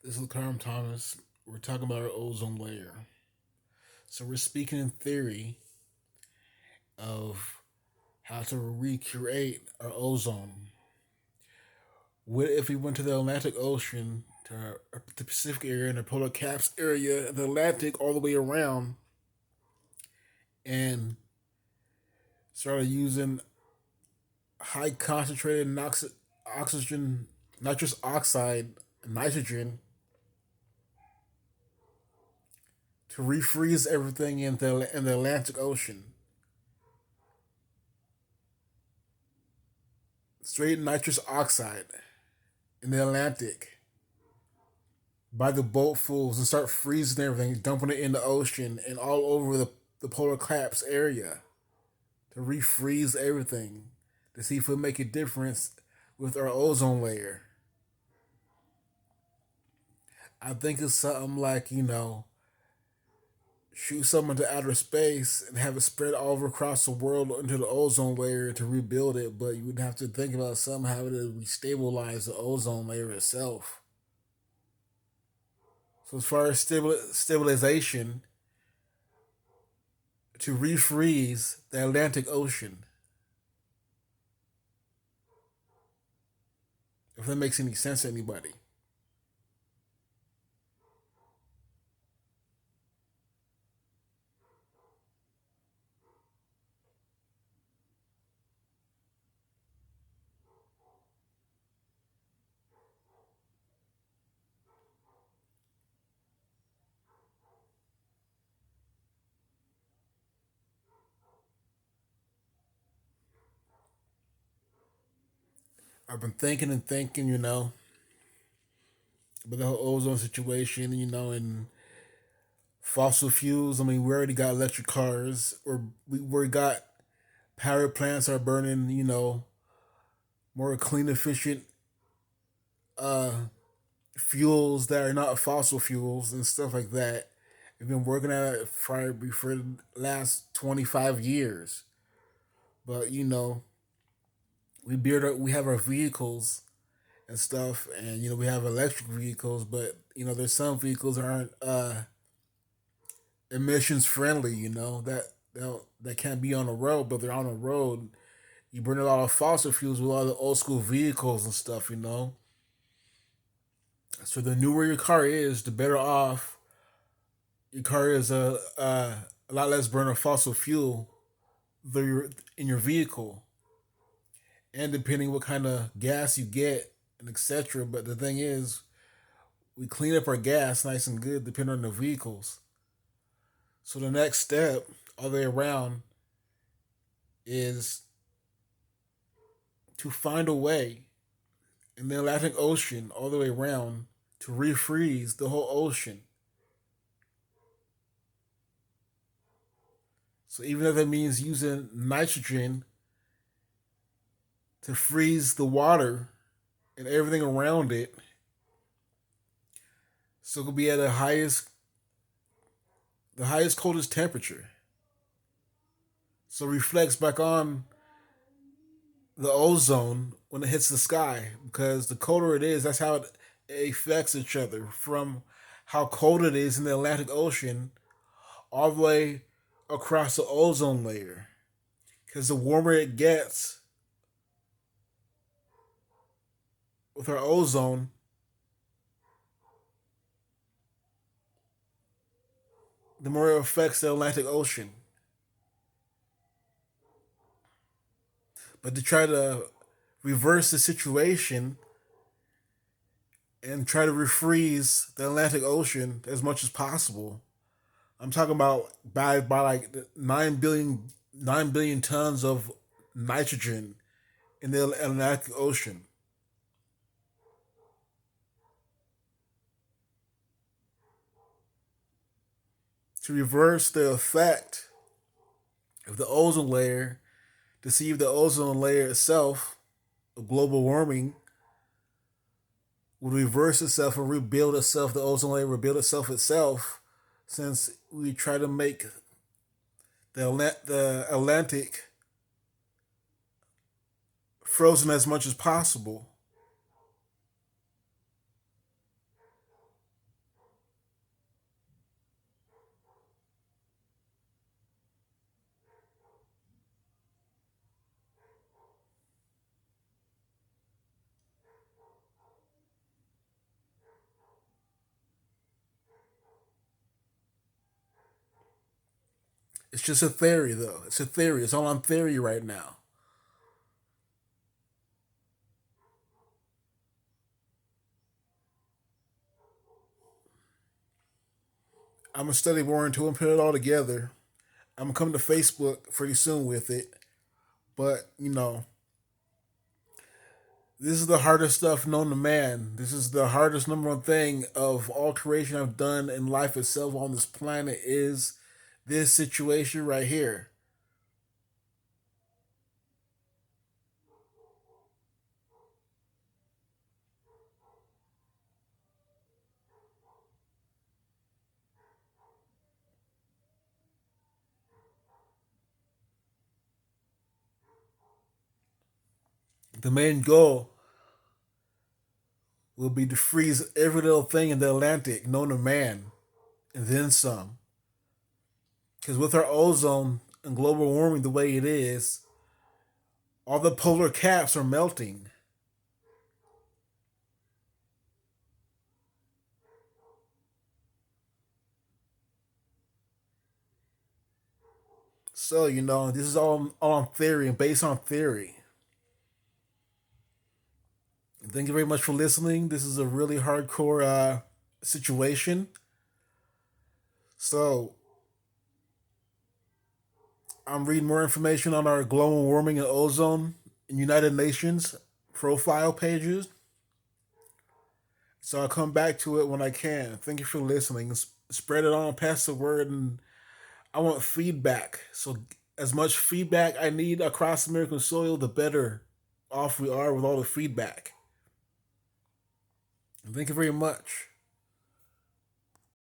This is Carm Thomas. We're talking about our ozone layer. So we're speaking in theory of how to recreate our ozone. What if we went to the Atlantic Ocean, to the Pacific area and the polar caps area, the Atlantic all the way around, and started using high concentrated oxygen, nitrous oxide, nitrogen to refreeze everything in the Atlantic Ocean. Straight nitrous oxide in the Atlantic by the boatfuls and start freezing everything, dumping it in the ocean and all over the polar caps area to refreeze everything to see if it make a difference with our ozone layer. I think it's something like, shoot something to outer space and have it spread all over across the world into the ozone layer to rebuild it, but you would have to think about somehow to restabilize the ozone layer itself. So as far as stabilization, to refreeze the Atlantic Ocean, if that makes any sense to anybody. I've been thinking and thinking, about the whole ozone situation, and fossil fuels. I mean, we already got electric cars, or we already got power plants are burning, more clean, efficient uh, fuels that are not fossil fuels and stuff like that. We've been working at it for the last 25 years. But, we have our vehicles and stuff, and, we have electric vehicles, but, there's some vehicles that aren't emissions friendly, that can't be on the road, but they're on the road. You burn a lot of fossil fuels with all the old school vehicles and stuff. So the newer your car is, the better off your car is a lot less burn of fossil fuel in your vehicle, and depending what kind of gas you get and etc. But the thing is, we clean up our gas nice and good depending on the vehicles. So the next step, all the way around, is to find a way in the Atlantic Ocean all the way around to refreeze the whole ocean. So even if that means using nitrogen to freeze the water and everything around it, so it could be at the highest coldest temperature. So it reflects back on the ozone when it hits the sky, because the colder it is, that's how it affects each other, from how cold it is in the Atlantic Ocean all the way across the ozone layer. Because the warmer it gets with our ozone, the more it affects the Atlantic Ocean. But to try to reverse the situation and try to refreeze the Atlantic Ocean as much as possible, I'm talking about by like 9 billion tons of nitrogen in the Atlantic Ocean. To reverse the effect of the ozone layer, to see if the ozone layer itself, of global warming, would reverse itself and rebuild itself, the ozone layer rebuild itself, since we try to make the Atlantic frozen as much as possible. just a theory, though. It's a theory. It's all on theory right now. I'm gonna study more into it and put it all together. I'm gonna come to Facebook pretty soon with it. But this is the hardest stuff known to man. This is the hardest number one thing of all creation I've done in life itself on this planet is this situation right here. The main goal will be to freeze every little thing in the Atlantic known to man, and then some. Because with our ozone and global warming the way it is, all the polar caps are melting. So, this is all on theory and based on theory. Thank you very much for listening. This is a really hardcore situation. So, I'm reading more information on our global warming and ozone and United Nations profile pages. So I'll come back to it when I can. Thank you for listening. Spread it on, pass the word, and I want feedback. So as much feedback I need across American soil, the better off we are with all the feedback. And thank you very much.